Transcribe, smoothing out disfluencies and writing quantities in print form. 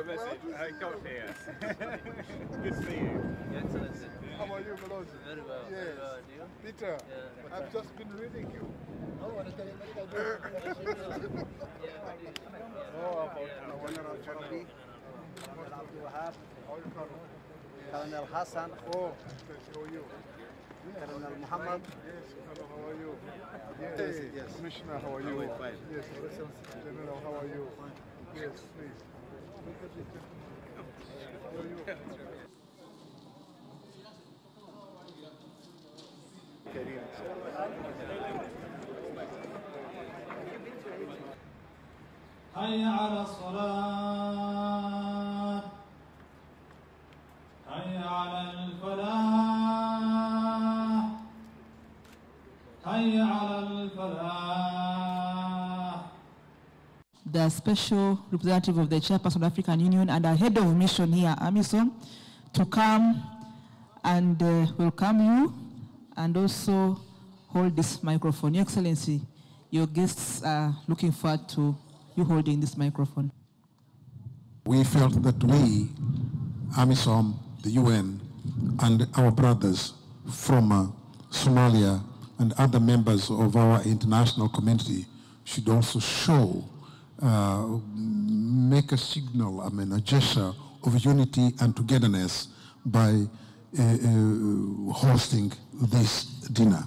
a message. I got here. Good to see you. Excellency. How are you, Melody? Very well. Yes. Very well. And you? Peter, Yeah. I've just been reading you. Oh, what did I do? Oh, about General Charabi, Abdul Wahab, Colonel Hassan, Oh, how are you? Colonel Muhammad. Yes, hello, how are you? Yes, yes. Commissioner, how are you? Doing fine. Yes, General, how are you? Yes, please. How are you? حي على الصلاة حي على الفلاح حي على الفلاح. The special representative of the chairperson of the African Union and our head of mission here, AMISOM, to come and welcome you and also hold this microphone. Your Excellency, your guests are looking forward to you holding this microphone. We felt that we, AMISOM, the UN, and our brothers from Somalia and other members of our international community should also show, make a signal, a gesture of unity and togetherness by hosting this dinner.